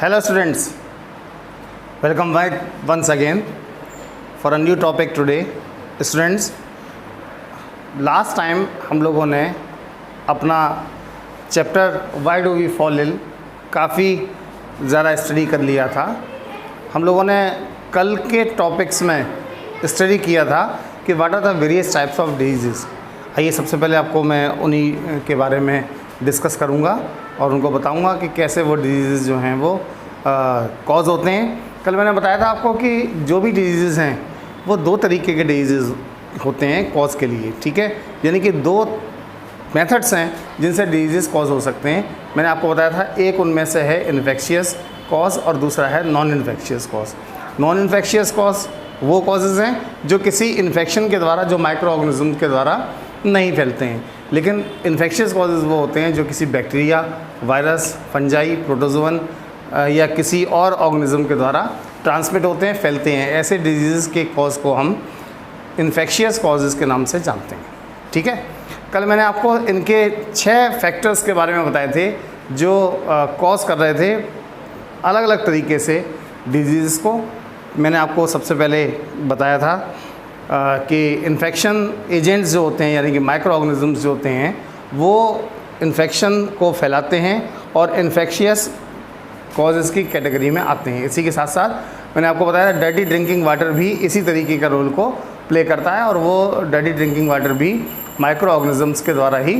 Hello students, welcome back once again for a new topic today. Students, last time हम लोगों ने अपना chapter why do we fall ill काफ़ी ज़्यादा study कर लिया था। हम लोगों ने कल के टॉपिक्स में स्टडी किया था कि what are the various types of diseases. आइए सबसे पहले आपको मैं उन्हीं के बारे में डिस्कस करूंगा और उनको बताऊंगा कि कैसे वो डिजीज़ जो हैं वो कॉज होते हैं। कल मैंने बताया था आपको कि जो भी डिजीज़ हैं वो दो तरीके के डिजीज़ होते हैं कॉज के लिए, ठीक है। यानी कि दो मेथड्स हैं जिनसे डिजीज़ कॉज हो सकते हैं। मैंने आपको बताया था एक उनमें से है इन्फेक्शियस कॉज और दूसरा है non infectious cause. Non infectious cause वो कॉजेज़ हैं जो किसी इन्फेक्शन के द्वारा, जो माइक्रो ऑर्गेनिज्म के द्वारा नहीं फैलते हैं, लेकिन इन्फेक्शियस कॉजेज़ वो होते हैं जो किसी बैक्टीरिया, वायरस, फंजाई, प्रोटोजोवन या किसी और ऑर्गेनिज्म के द्वारा ट्रांसमिट होते हैं, फैलते हैं। ऐसे डिजीज़ के कॉज को हम इन्फेक्शियस कॉजेज़ के नाम से जानते हैं, ठीक है। कल मैंने आपको इनके 6 फैक्टर्स के बारे में बताए थे जो कॉज कर रहे थे अलग अलग तरीके से डिजीज़ को। मैंने आपको सबसे पहले बताया था कि इन्फेक्शन एजेंट्स जो होते हैं यानी कि माइक्रो ऑर्गेनिजम्स जो होते हैं वो इन्फेक्शन को फैलाते हैं और इन्फेक्शियस कॉजेज़ की कैटेगरी में आते हैं। इसी के साथ साथ मैंने आपको बताया डर्टी ड्रिंकिंग वाटर भी इसी तरीके का रोल को प्ले करता है और वो डर्टी ड्रिंकिंग वाटर भी माइक्रो ऑर्गेनिजम्स के द्वारा ही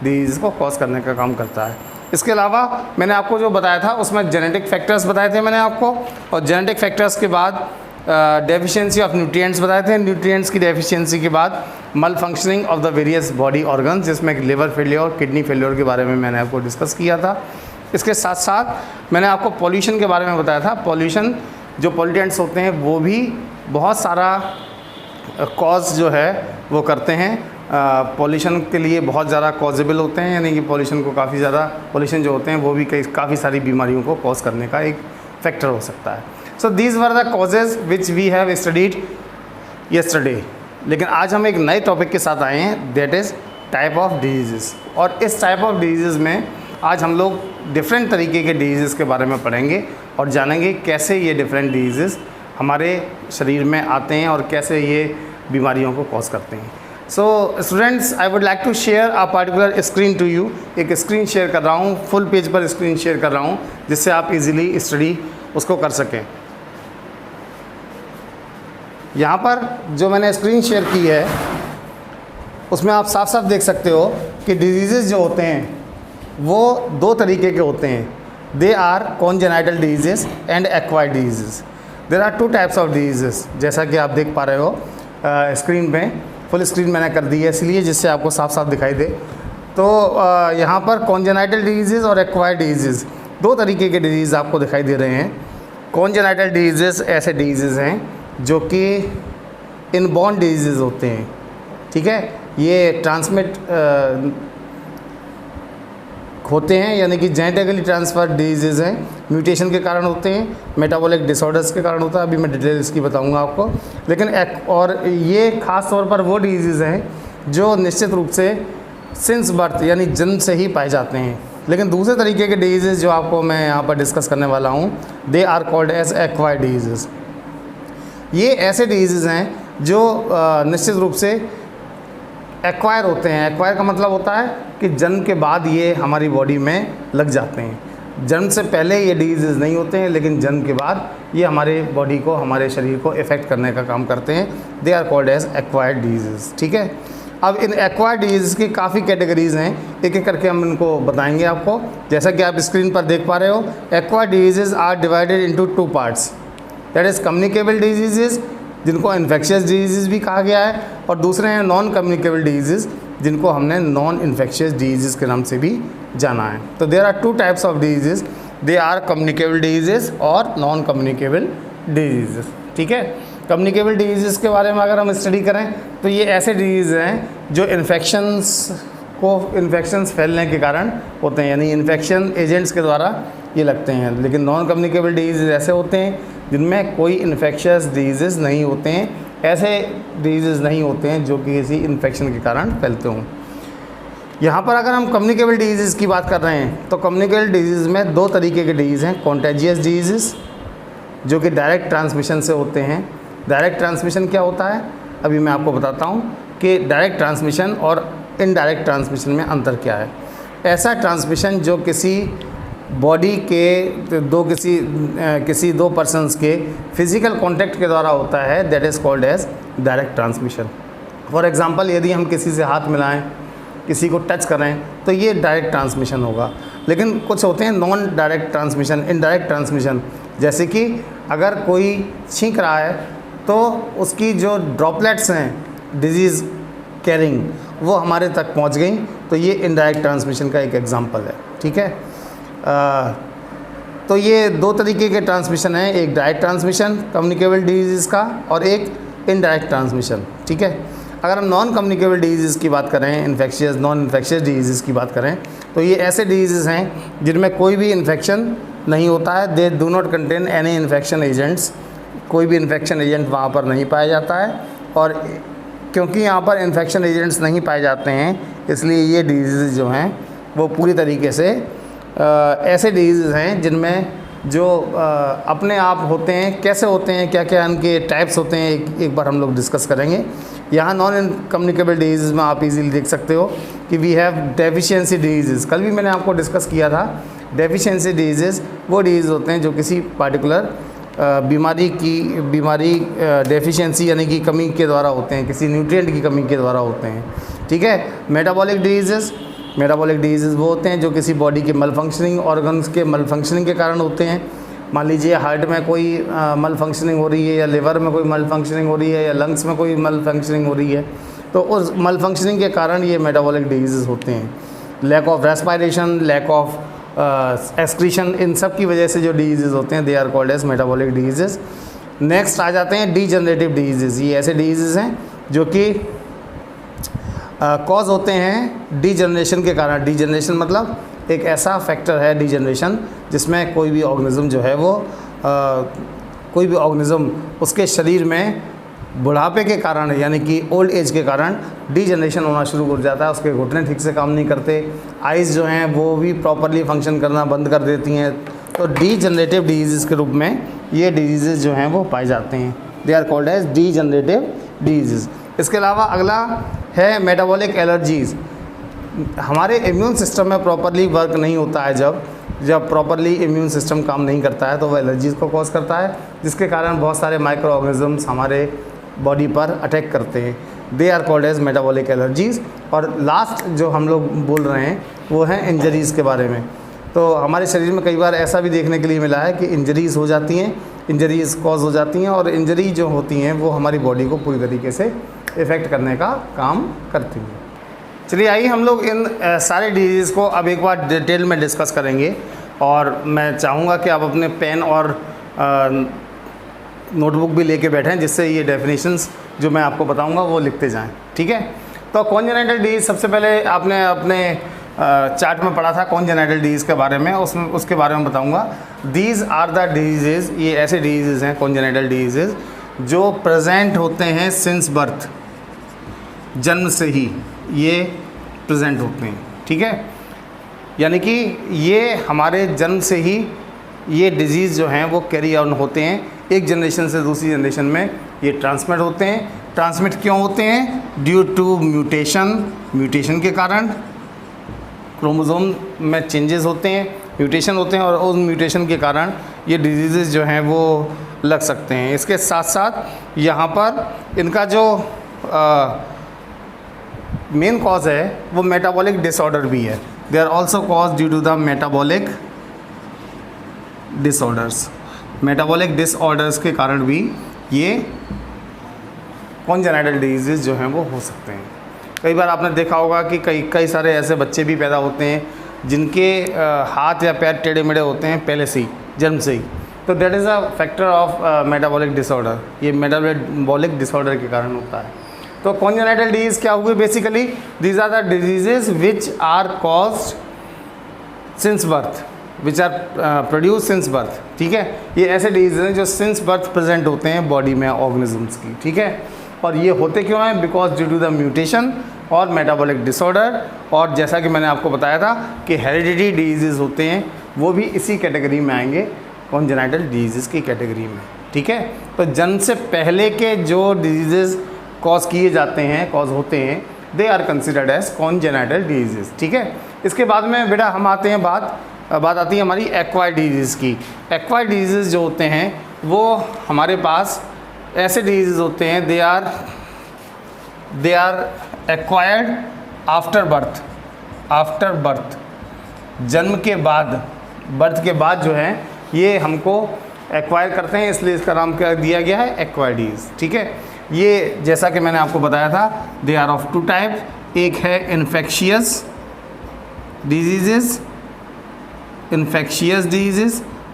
डिजीज़ को कॉज करने का काम करता है। इसके अलावा मैंने आपको जो बताया था उसमें जेनेटिक फैक्टर्स बताए थे मैंने आपको, और जेनेटिक फैक्टर्स के बाद डेफिशिएंसी ऑफ न्यूट्रिएंट्स बताए थे। न्यूट्रिएंट्स की डेफिशिएंसी के बाद मल functioning of the various body organs, जिसमें लिवर फेलियर और किडनी फेलियर के बारे में मैंने आपको डिस्कस किया था। इसके साथ साथ मैंने आपको पॉल्यूशन के बारे में बताया था। पॉल्यूशन, जो पॉल्यूटेंट्स होते हैं वो भी बहुत सारा कॉज जो है वो करते हैं। पॉल्यूशन के लिए बहुत ज़्यादा कॉजेबल होते हैं, यानी कि पॉल्यूशन को काफ़ी ज़्यादा पॉल्यूशन जो होते हैं वो भी काफ़ी सारी बीमारियों को कॉज करने का एक फैक्टर हो सकता है। So these were the causes which we have studied yesterday. लेकिन आज हम एक नए टॉपिक के साथ आए हैं, that is type of disease. और इस टाइप ऑफ डिजीज़ में आज हम लोग डिफरेंट तरीके के डिजीज़ के बारे में पढ़ेंगे और जानेंगे कैसे ये डिफरेंट डिजीज़ हमारे शरीर में आते हैं और कैसे ये बीमारियों को कॉज करते हैं। So students, I would like to share a particular screen to you. एक स्क्रीन शेयर कर रहा हूँ, फुल पेज पर स्क्रीन शेयर कर रहा हूँ जिससे आप इजीली स्टडी उसको कर सकें। यहाँ पर जो मैंने स्क्रीन शेयर की है उसमें आप साफ साफ देख सकते हो कि डिजीज़ जो होते हैं वो दो तरीके के होते हैं। They are congenital diseases and acquired diseases. There are 2 types of diseases, जैसा कि आप देख पा रहे हो स्क्रीन पे। फुल स्क्रीन मैंने कर दी है इसलिए जिससे आपको साफ साफ दिखाई दे। तो यहाँ पर कॉन्जेनाइटल डिजीज़ और एक्वायर्ड डिजीज़, दो तरीके के डिजीज़ आपको दिखाई दे रहे हैं। कॉन्जेनाइटल डिजीज़ ऐसे डिजीज़ हैं जो कि इनबॉर्न डिजीज़ होते हैं, ठीक है। ये ट्रांसमिट होते हैं, यानी कि जेनेटिकली ट्रांसफर्ड डिजीज़ हैं, म्यूटेशन के कारण होते हैं, मेटाबॉलिक डिसऑर्डर्स के कारण होता है। अभी मैं डिटेल इसकी बताऊंगा आपको। लेकिन और ये ख़ास तौर पर वो डिजीज़ हैं जो निश्चित रूप से सिंस बर्थ यानी जन्म से ही पाए जाते हैं। लेकिन दूसरे तरीके के डिजीज़ जो आपको मैं यहाँ पर डिस्कस करने वाला हूँ, they are called as acquired diseases. ये ऐसे डिजीज़ हैं जो निश्चित रूप से एक्वायर होते हैं। एक्वायर का मतलब होता है कि जन्म के बाद ये हमारी बॉडी में लग जाते हैं। जन्म से पहले ये डिजीज़ नहीं होते हैं, लेकिन जन्म के बाद ये हमारे बॉडी को, हमारे शरीर को इफ़ेक्ट करने का काम करते हैं। They are called as acquired diseases, ठीक है। अब इन एक्वायर्ड डिजीज़ की काफ़ी कैटेगरीज़ हैं, एक एक करके हम इनको बताएंगे आपको। जैसा कि आप स्क्रीन पर देख पा रहे हो, acquired diseases are divided into 2 parts, that is communicable diseases जिनको इन्फेक्शियस डिजीज़ भी कहा गया है, और दूसरे हैं नॉन कम्युनिकेबल डिजीज़ जिनको हमने नॉन इन्फेक्शियस डिजीज़ के नाम से भी जाना है। तो there are 2 types of diseases, they are communicable diseases और नॉन कम्युनिकेबल डिजीज़, ठीक है। कम्युनिकेबल डिजीज़ के बारे में अगर हम स्टडी करें तो ये ऐसे डिजीज़ हैं जो इन्फेक्शंस फैलने के कारण होते हैं, यानी इन्फेक्शन एजेंट्स के द्वारा ये लगते हैं। लेकिन नॉन कम्युनिकेबल डिजीज़ ऐसे होते हैं जिनमें कोई इन्फेक्शियस डिजीज़ नहीं होते हैं, ऐसे डिजीज़ नहीं होते हैं जो कि किसी इन्फेक्शन के कारण फैलते हों। यहाँ पर अगर हम कम्युनिकेबल डिजीज़ की बात कर रहे हैं तो कम्युनिकेबल डिजीज़ में दो तरीके के डिजीज़ हैं, कॉन्टेजियस डिजीज़ जो कि डायरेक्ट ट्रांसमिशन से होते हैं। डायरेक्ट ट्रांसमिशन क्या होता है अभी मैं आपको बताता हूँ कि डायरेक्ट ट्रांसमिशन और इनडायरेक्ट ट्रांसमिशन में अंतर क्या है। ऐसा ट्रांसमिशन जो किसी बॉडी के किसी दो पर्सन्स के फिज़िकल कांटेक्ट के द्वारा होता है, that is called as direct transmission. For example यदि हम किसी से हाथ मिलाएं, किसी को टच करें तो ये डायरेक्ट ट्रांसमिशन होगा। लेकिन कुछ होते हैं non direct transmission, indirect transmission, जैसे कि अगर कोई छींक रहा है तो उसकी जो ड्रॉपलेट्स हैं डिजीज़ कैरिंग वो हमारे तक पहुंच गई, तो ये इनडायरेक्ट ट्रांसमिशन का एक एग्जांपल है। ठीक है, तो ये दो तरीके के ट्रांसमिशन हैं, एक डायरेक्ट ट्रांसमिशन कम्युनिकेबल डिजीज़ का और एक इनडायरेक्ट ट्रांसमिशन। ठीक है, अगर हम नॉन कम्युनिकेबल डिजीज़ की बात करें, इन्फेक्शियस नॉन इन्फेक्शियस डिजीज़ की बात करें, तो ये ऐसे डिजीज़ हैं जिनमें कोई भी इन्फेक्शन नहीं होता है, they do not contain any infection agents, कोई भी इन्फेक्शन एजेंट वहाँ पर नहीं पाया जाता है। और क्योंकि यहाँ पर इन्फेक्शन एजेंट्स नहीं पाए जाते हैं, इसलिए ये डिजीज़ जो हैं वो पूरी तरीके से ऐसे डिजीज़ हैं जिनमें जो अपने आप होते हैं, कैसे होते हैं, क्या क्या इनके टाइप्स होते हैं, एक बार हम लोग डिस्कस करेंगे। यहाँ नॉन कम्युनिकेबल डिजीज़ में आप इजीली देख सकते हो कि वी हैव डेफिशिएंसी डिजीज़। कल भी मैंने आपको डिस्कस किया था, डेफिशिएंसी डिजीज़ वो डिजीज़ होते हैं जो किसी पार्टिकुलर बीमारी डेफिशिएंसी यानी कि कमी के द्वारा होते हैं, किसी न्यूट्रिएंट की कमी के द्वारा होते हैं। ठीक है, मेटाबॉलिक डिजीज़ वो होते हैं जो किसी बॉडी के मलफंक्शनिंग, ऑर्गन्स के मलफंक्शनिंग के कारण होते हैं। मान लीजिए हार्ट में कोई मलफंक्शनिंग हो रही है, या लिवर में कोई मलफंक्शनिंग हो रही है, या लंग्स में कोई मलफंक्शनिंग हो रही है, तो उस मलफंक्शनिंग के कारण ये मेटाबॉलिक डिजीज़ होते हैं। Lack of respiration, lack of excretion, इन सब की वजह से जो डिजीज़ होते हैं they are called as metabolic disease. Next आ जाते हैं डीजनरेटिव डिजीज़। ये ऐसे डिजीज़ हैं जो कि कॉज होते हैं डीजनरेशन के कारण। डीजनरेशन मतलब एक ऐसा फैक्टर है डीजनरेशन जिसमें कोई भी ऑर्गेनिज्म जो है वो कोई भी ऑर्गेनिज्म उसके शरीर में बुढ़ापे के कारण यानी कि ओल्ड एज के कारण डीजनरेशन होना शुरू हो जाता है। उसके घुटने ठीक से काम नहीं करते, आइज़ जो हैं वो भी प्रॉपरली फंक्शन करना बंद कर देती हैं। तो डीजनरेटिव डिजीज़ के रूप में ये डिजीज़ जो हैं वो पाए जाते हैं, they are called as degenerative diseases. इसके अलावा अगला है मेटाबॉलिक एलर्जीज़। हमारे इम्यून सिस्टम में प्रॉपरली वर्क नहीं होता है, जब प्रॉपरली इम्यून सिस्टम काम नहीं करता है तो वह एलर्जीज़ को कॉज करता है, जिसके कारण बहुत सारे माइक्रो ऑर्गेनिजम्स हमारे बॉडी पर अटैक करते हैं। They are called as metabolic allergies. और लास्ट जो हम लोग बोल रहे हैं वो है इंजरीज़ के बारे में। तो हमारे शरीर में कई बार ऐसा भी देखने के लिए मिला है कि इंजरीज़ हो जाती हैं, इंजरीज़ कॉज हो जाती हैं, और इंजरी जो होती हैं वो हमारी बॉडी को पूरी तरीके से इफ़ेक्ट करने का काम करती हैं। चलिए आइए हम लोग इन सारे डिजीज़ को अब एक बार डिटेल में डिस्कस करेंगे, और मैं चाहूँगा कि आप अपने पेन और नोटबुक भी लेके बैठें, जिससे ये डेफिनेशंस जो मैं आपको बताऊँगा वो लिखते जाएं। ठीक है, तो कॉन्जेनिटल डिजीज़ सबसे पहले आपने अपने चार्ट में पढ़ा था कॉन्जेनिटल डिजीज़ के बारे में, उसके बारे में बताऊँगा। दीज आर द डिजीज़, ये ऐसे डिजीज़ हैं कॉन्जेनिटल डिजीज़ जो प्रेजेंट होते हैं सिंस बर्थ, जन्म से ही ये प्रेजेंट होते हैं। ठीक है, यानी कि ये हमारे जन्म से ही ये डिजीज़ जो हैं वो कैरी ऑन होते हैं, एक जनरेशन से दूसरी जनरेशन में ये ट्रांसमिट होते हैं। ट्रांसमिट क्यों होते हैं? ड्यू टू म्यूटेशन के कारण क्रोमोसोम में चेंजेस होते हैं, म्यूटेशन होते हैं, और उस म्यूटेशन के कारण ये डिजीज़ जो हैं वो लग सकते हैं। इसके साथ साथ यहाँ पर इनका जो मेन कॉज है वो मेटाबॉलिक डिसऑर्डर भी है। They are also cause due to the metabolic disorders. Metabolic disorders के कारण भी ये कॉन्जेनिटल डिजीज़ जो हैं वो हो सकते हैं। कई बार आपने देखा होगा कि कई सारे ऐसे बच्चे भी पैदा होते हैं जिनके हाथ या पैर टेढ़े मेढ़े होते हैं पहले से ही, जन्म से ही। तो that is a factor of metabolic disorder. ये मेटाबॉलिक डिसऑर्डर के कारण होता है। तो कॉन्जेनिटल डिजीज़ क्या हुए? Basically these are the diseases which are caused since birth, which are produce since birth. ठीक है, ये ऐसे डिजीज़ हैं जो सिंस बर्थ प्रेजेंट होते हैं बॉडी में ऑर्गेनिजम्स की। ठीक है, और ये होते क्यों हैं? Because due to the mutation और मेटाबॉलिक डिसऑर्डर, और जैसा कि मैंने आपको बताया था कि हेरिडिटी डिजीज़ होते हैं, वो भी इसी कैटेगरी में आएंगे, कॉन्जेनाइटल डिजीज़ की कैटेगरी में। ठीक है, तो जन्म से पहले के जो डिजीज़ कॉज किए जाते हैं, कॉज होते हैं, they are considered as congenital diseases. ठीक है, इसके बाद में बेटा हम आते हैं बात आती है हमारी एक्वायर्ड डिजीज़ की। एक्वायर्ड डिजीज़ जो होते हैं वो हमारे पास ऐसे डिजीज़ होते हैं, they are acquired after birth, जन्म के बाद, बर्थ के बाद जो है ये हमको एक्वायर करते हैं, इसलिए इसका नाम क्या दिया गया है? Acquired diseases. ठीक है, ये जैसा कि मैंने आपको बताया था, they are of two type, एक है इन्फेक्शियस डिजीज़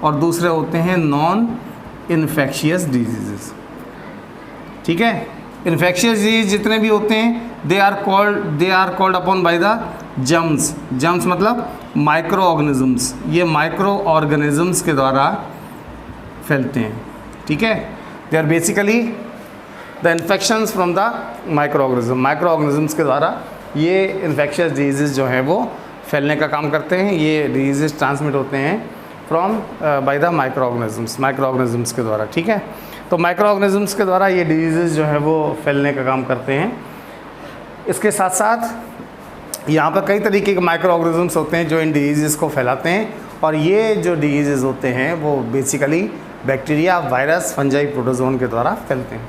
और दूसरे होते हैं नॉन इन्फेक्शियस डिजीज़। ठीक है, इन्फेक्शियस डिजीज जितने भी होते हैं they are called upon by the germs मतलब माइक्रो ऑर्गेनिजम्स, ये माइक्रो ऑर्गेनिजम्स के द्वारा फैलते हैं। ठीक है, they are basically the infections from the micro organisms के द्वारा ये इन्फेक्शियस डिजीज़ जो हैं वो फैलने का काम करते हैं। ये डिजीज़ ट्रांसमिट होते हैं from by the micro organisms के द्वारा। ठीक है, तो माइक्रो ऑर्गेनिजम्स के द्वारा ये डिजीज़ जो है वो फैलने का काम करते हैं। इसके साथ साथ यहाँ पर कई तरीके के माइक्रो ऑर्गेनिजम्स होते हैं जो इन डिजीज़ को फैलाते हैं, और ये जो डिजीज़ होते हैं वो basically bacteria, virus, fungi, protozoan के द्वारा फैलते हैं।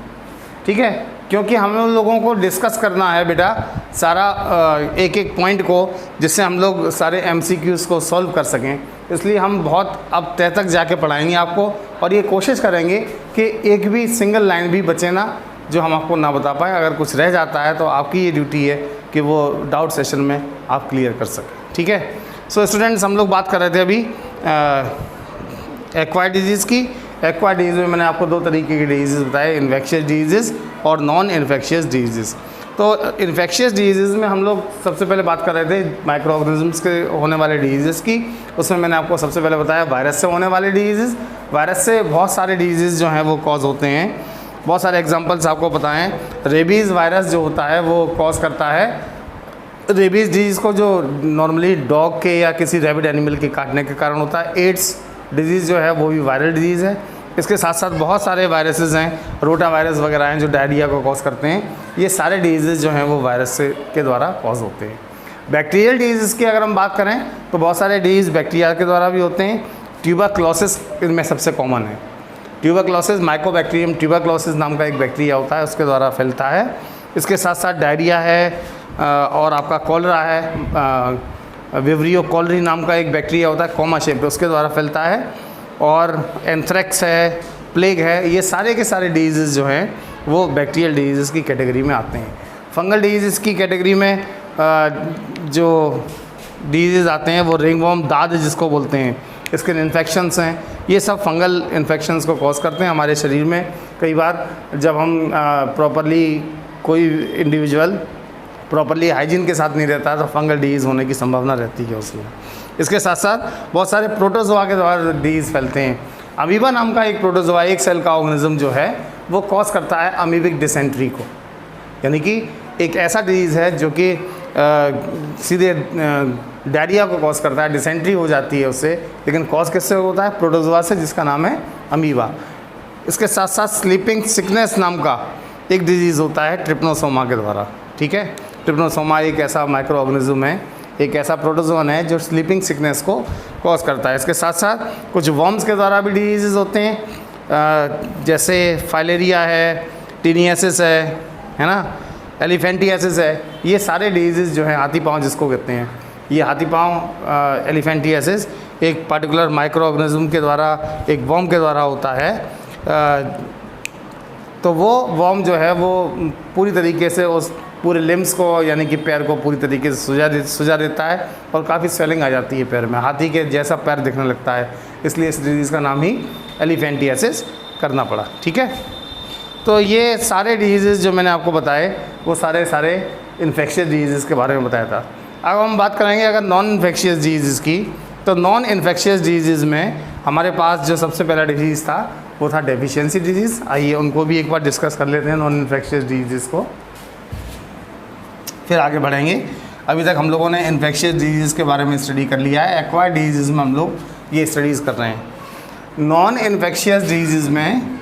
ठीक है, क्योंकि हम लोगों को डिस्कस करना है बेटा सारा एक एक पॉइंट को, जिससे हम लोग सारे MCQs को सॉल्व कर सकें, इसलिए हम बहुत अब तह तक जाके पढ़ाएंगे आपको, और ये कोशिश करेंगे कि एक भी सिंगल लाइन भी बचे ना जो हम आपको ना बता पाएँ। अगर कुछ रह जाता है तो आपकी ये ड्यूटी है कि वो डाउट सेशन में आप क्लियर कर सकें। ठीक है, सो स्टूडेंट्स, हम लोग बात कर रहे थे अभी एक्वायर्ड डिजीज़ की। एक्वायर्ड डिजीज़ में मैंने आपको दो तरीके की डिजीज़ बताए, इन्फेक्शियस डिजीज़ और नॉन इन्फेक्शियस डिजीज़। तो इन्फेक्शियस डिजीज़ में हम लोग सबसे पहले बात कर रहे थे माइक्रो ऑर्गेनिजम्स के होने वाले डिजीज़ की। उसमें मैंने आपको सबसे पहले बताया वायरस से होने वाले डिजीज़। वायरस से बहुत सारे डिजीज़ जो हैं वो कॉज होते हैं, बहुत सारे एग्जांपल्स आपको बताएं। रेबीज़ वायरस जो होता है वो कॉज करता है, रेबीज़ डिजीज़ को जो नॉर्मली डॉग के या किसी रैबिड एनिमल के काटने के कारण होता है। एड्स डिजीज़ जो है वो भी वायरल डिजीज़ है। इसके साथ साथ बहुत सारे वायरसेस हैं, रोटा वायरस वगैरह हैं जो डायरिया को कॉज करते हैं। ये सारे डिजीज़ जो हैं वो वायरस से के द्वारा कॉज होते हैं। बैक्टीरियल डिजीज़ की अगर हम बात करें तो बहुत सारे डिजीज़ बैक्टीरिया के द्वारा भी होते हैं। ट्यूबरक्लोसिस इनमें सबसे कॉमन है। ट्यूबरक्लोसिस, माइकोबैक्टीरियम ट्यूबरक्लोसिस नाम का एक बैक्टीरिया होता है, उसके द्वारा फैलता है। इसके साथ साथ डायरिया है और आपका कॉलरा है, विवरियो कॉलरी नाम का एक बैक्टीरिया होता है कॉमा शेप, उसके द्वारा फैलता है। और एंथ्रेक्स है, प्लेग है, ये सारे के सारे डिजीज़ जो हैं वो बैक्टीरियल डिजीज़ की कैटेगरी में आते हैं। फंगल डिजीज़ की कैटेगरी में जो डिजीज़ आते हैं वो रिंगवॉर्म, दाद जिसको बोलते हैं, स्किन इन्फेक्शंस हैं, ये सब फंगल इन्फेक्शंस को कॉज करते हैं हमारे शरीर में। कई बार जब हम प्रॉपरली कोई इंडिविजुअल प्रॉपरली हाइजीन के साथ नहीं रहता है तो फंगल डिजीज़ होने की संभावना रहती है उसमें। इसके साथ साथ बहुत सारे प्रोटोजोआ के द्वारा डिजीज़ फैलते हैं। अमीबा नाम का एक प्रोटोजोआ, एक सेल का ऑर्गेनिज्म जो है वो कॉज करता है अमीबिक डिसेंट्री को, यानी कि एक ऐसा डिजीज़ है जो कि सीधे डायरिया को कॉज करता है, डिसेंट्री हो जाती है उससे, लेकिन कॉज किससे होता है? प्रोटोजोआ से, जिसका नाम है अमीबा। इसके साथ साथ स्लीपिंग सिकनेस नाम का एक डिजीज़ होता है ट्रिप्नोसोमा के द्वारा। ठीक है, ट्रिप्नोसोमा एक ऐसा माइक्रो ऑर्गेनिज्म है, एक ऐसा प्रोटोजोन है जो स्लीपिंग सिकनेस को कॉज करता है। इसके साथ साथ कुछ वॉर्म्स के द्वारा भी डिजीज़ होते हैं, जैसे फाइलेरिया है, टीनियासिस है ना, एलिफेंटियासिस है। ये सारे डिजीज़ जो हैं हाथी पाँव जिसको कहते हैं, ये हाथी पाँव एलिफेंटियासिस एक पर्टिकुलर माइक्रो ऑर्गेनिज्म के द्वारा, एक वॉर्म के द्वारा होता है। तो वो वॉर्म जो है वो पूरी तरीके से उस पूरे लिम्स को, यानी कि पैर को पूरी तरीके से सुजा देता है और काफ़ी स्वेलिंग आ जाती है पैर में, हाथी के जैसा पैर दिखने लगता है, इसलिए इस डिजीज़ का नाम ही एलिफेंटियासिस करना पड़ा। ठीक है, तो ये सारे डिजीज़ जो मैंने आपको बताए वो सारे इन्फेक्शियस डिजीज़ के बारे में बताया था। अब हम बात करेंगे अगर नॉन इन्फेक्शियस डिजीज़ की, तो नॉन इन्फेक्शियस डिजीज़ में हमारे पास जो सबसे पहला डिजीज़ था वो था डेफिशिएंसी डिजीज़। आइए उनको भी एक बार डिस्कस कर लेते हैं, नॉन इन्फेक्शियस डिजीज़ को, फिर आगे बढ़ेंगे। अभी तक हम लोगों ने इन्फेक्शियस डिजीज़ के बारे में स्टडी कर लिया है, एक्वायर्ड डिजीज़ में हम लोग ये स्टडीज़ कर रहे हैं। नॉन इन्फेक्शियस डिजीज़ में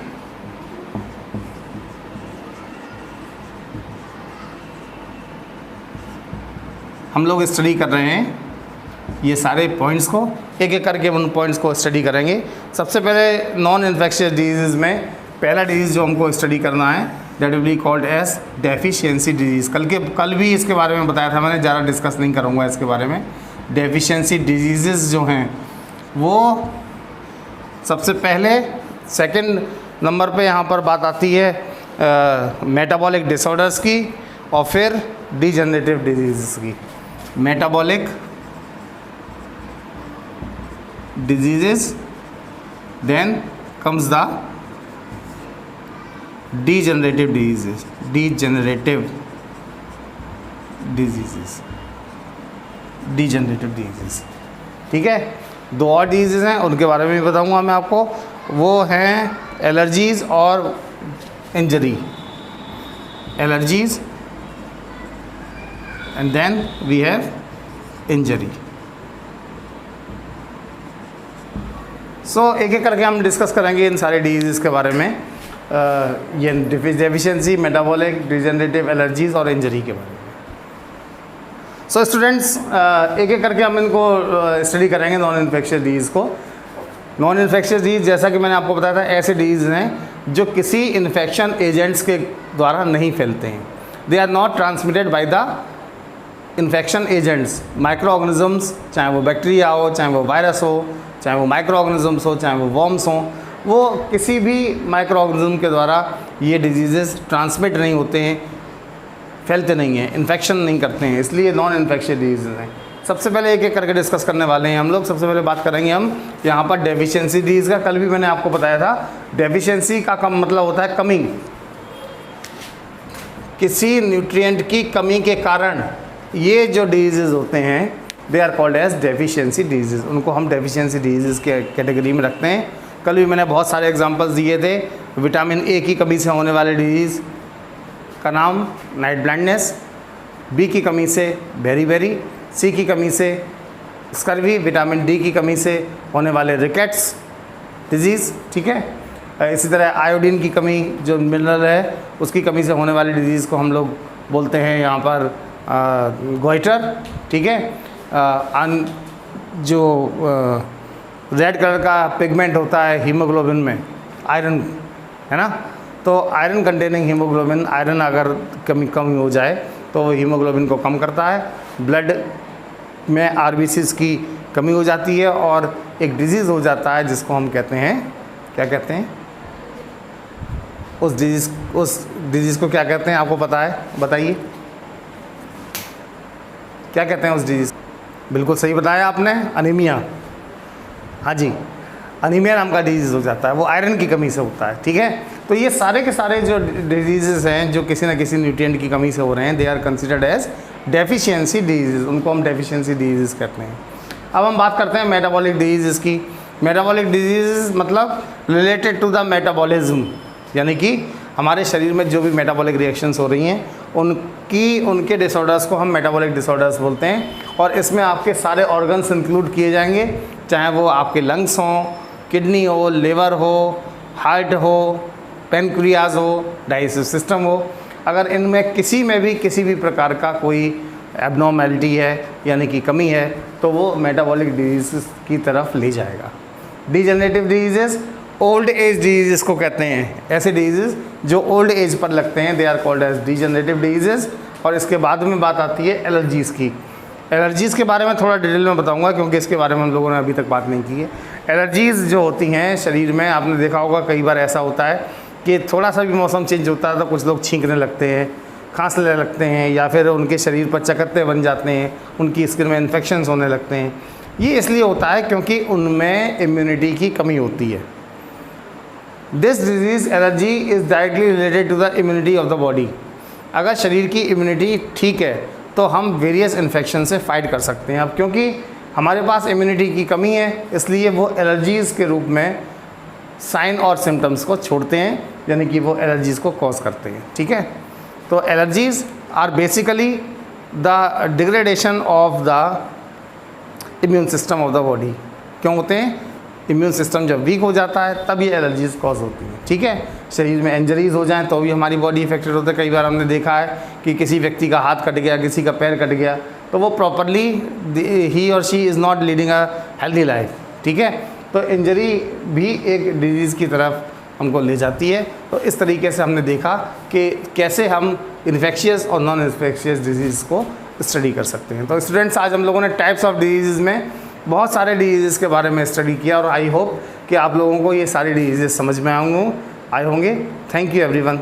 हम लोग स्टडी कर रहे हैं ये सारे पॉइंट्स को, एक एक करके उन पॉइंट्स को स्टडी करेंगे। सबसे पहले नॉन इन्फेक्शियस डिजीज़ में पहला डिजीज़ जो हमको स्टडी करना है that will be called as deficiency diseases. कल भी इसके बारे में बताया था मैंने, ज़्यादा डिस्कस नहीं करूँगा इसके बारे में। डेफिशिएंसी डिजीज़ जो हैं वो सबसे पहले सेकंड नंबर पे यहाँ पर बात आती है मेटाबॉलिक डिसऑर्डर्स की और फिर डिजेनरेटिव डिजीज़ की। Metabolic diseases, then comes the degenerative diseases, ठीक है। दो और डिजीज़ हैं, उनके बारे में भी बताऊंगा मैं आपको। वो हैं एलर्जीज़ और injury. Allergies and then we have injury. एक एक करके हम डिस्कस करेंगे इन सारे डिजीज़ के बारे में, ये डेफिशिएंसी, मेटाबॉलिक, डिजेनरेटिव, एलर्जीज़ और इंजरी के बारे में। स्टूडेंट्स एक एक करके हम इनको स्टडी करेंगे नॉन इन्फेक्शियस डिजीज़ को। नॉन इन्फेक्शियस डिजीज़ जैसा कि मैंने आपको बताया था, ऐसे डिजीज़ हैं जो किसी इन्फेक्शन एजेंट्स के द्वारा नहीं फैलते हैं। They are not transmitted by the infection agents, micro organisms, चाहे वो बैक्टीरिया हो, चाहे वो वायरस हो, चाहे वो माइक्रो ऑर्गेनिजम्स हो, चाहे वो वॉर्म्स हों, वो किसी भी माइक्रो ऑर्गेनिज्म के द्वारा ये डिजीज़ेस ट्रांसमिट नहीं होते हैं, फैलते नहीं हैं, इन्फेक्शन नहीं करते हैं, इसलिए नॉन इन्फेक्शियस डिजीज़ हैं। सबसे पहले एक एक करके डिस्कस करने वाले हैं हम लोग। सबसे पहले बात करेंगे हम यहाँ पर डेफिशिएंसी डिजीज़ का। कल भी मैंने आपको बताया था डेफिशिएंसी का कम मतलब होता है कमी, किसी न्यूट्रिएंट की कमी के कारण ये जो डिजीज़ होते हैं they are called as deficiency diseases. उनको हम डेफिशिएंसी डिजीज़ के कैटेगरी में रखते हैं। कल भी मैंने बहुत सारे एग्जांपल्स दिए थे। विटामिन ए की कमी से होने वाले डिजीज़ का नाम नाइट ब्लाइंडनेस, बी की कमी से बेरी, सी की कमी से स्कर्वी, विटामिन डी की कमी से होने वाले रिकेट्स डिजीज़, ठीक है। इसी तरह आयोडीन की कमी जो मिनरल है उसकी कमी से होने वाली डिजीज़ को हम लोग बोलते हैं यहाँ पर गोइटर, ठीक है। जो रेड कलर का पिगमेंट होता है हीमोग्लोबिन में, आयरन, है ना, तो आयरन कंटेनिंग हीमोग्लोबिन, आयरन अगर कमी हो जाए तो वो हीमोग्लोबिन को कम करता है। ब्लड में आरबीसीज की कमी हो जाती है और एक डिजीज़ हो जाता है जिसको हम कहते हैं, क्या कहते हैं उस डिजीज़ को क्या कहते हैं, आपको पता है? बताइए क्या कहते हैं उस डिजीज़? बिल्कुल सही बताया आपने, अनीमिया। हाँ जी, अनीमिया नाम का डिजीज़ हो जाता है, वो आयरन की कमी से होता है, ठीक है। तो ये सारे के सारे जो डिजीज़ हैं जो किसी न किसी न्यूट्रिएंट की कमी से हो रहे हैं, they are considered as deficiency diseases, उनको हम डेफिशिएंसी डिजीज़ कहते हैं। अब हम बात करते हैं मेटाबॉलिक डिजीज़ की। मेटाबॉलिक डिजीज़ मतलब रिलेटेड टू द मेटाबॉलिज्म, यानी कि हमारे शरीर में जो भी मेटाबॉलिक रिएक्शंस हो रही हैं उनके डिसऑर्डर्स को हम मेटाबॉलिक डिसऑर्डर्स बोलते हैं। और इसमें आपके सारे ऑर्गन्स इंक्लूड किए जाएंगे, चाहे वो आपके लंग्स हों, किडनी हो, लिवर हो, हार्ट हो, पेनक्रियाज हो, डाइजेस्टिव सिस्टम हो। अगर इनमें किसी भी प्रकार का कोई एबनॉर्मेलिटी है यानी कि कमी है तो वो मेटाबॉलिक डिजीज़ की तरफ ले जाएगा। Degenerative disease old age disease को कहते हैं, ऐसे डिजीज़ जो ओल्ड एज पर लगते हैं, they are called as degenerative diseases. और इसके बाद में बात आती है एलर्जीज़ की। एलर्जीज़ के बारे में थोड़ा डिटेल में बताऊंगा क्योंकि इसके बारे में हम लोगों ने अभी तक बात नहीं की है। एलर्जीज़ जो होती हैं शरीर में, आपने देखा होगा कई बार ऐसा होता है कि थोड़ा सा भी मौसम चेंज होता है तो कुछ लोग छींकने लगते हैं, खांसने लगते हैं, या फिर उनके शरीर पर चकत्ते बन जाते हैं, उनकी स्किन में इन्फेक्शंस होने लगते हैं। ये इसलिए होता है क्योंकि उनमें इम्यूनिटी की कमी होती है। This disease allergy is directly related to the immunity of the body. अगर शरीर की इम्यूनिटी ठीक है तो हम वेरियस इन्फेक्शन से फाइट कर सकते हैं। अब क्योंकि हमारे पास इम्यूनिटी की कमी है इसलिए वो एलर्जीज़ के रूप में साइन और सिम्टम्स को छोड़ते हैं, यानी कि वो एलर्जीज़ को कॉज करते हैं। ठीक है, तो allergies are basically the degradation of the immune system of the body. क्यों होते हैं? इम्यून सिस्टम जब वीक हो जाता है तब ये एलर्जीज़ कॉज होती हैं। ठीक है, शरीर में इंजरीज हो जाएं तो भी हमारी बॉडी इफेक्टेड होता है। कई बार हमने देखा है कि किसी व्यक्ति का हाथ कट गया, किसी का पैर कट गया, तो वो प्रॉपरली ही और she is not leading a healthy life. ठीक है, तो इंजरी भी एक डिजीज़ की तरफ हमको ले जाती है। तो इस तरीके से हमने देखा कि कैसे हम इन्फेक्शियस और नॉन इन्फेक्शियस डिजीज़ को स्टडी कर सकते हैं। तो स्टूडेंट्स, आज हम लोगों ने टाइप्स ऑफ डिजीज़ में बहुत सारे डिजीज़ के बारे में स्टडी किया और आई होप कि आप लोगों को ये सारी डिजीज़ समझ में आए होंगे। Thank you everyone.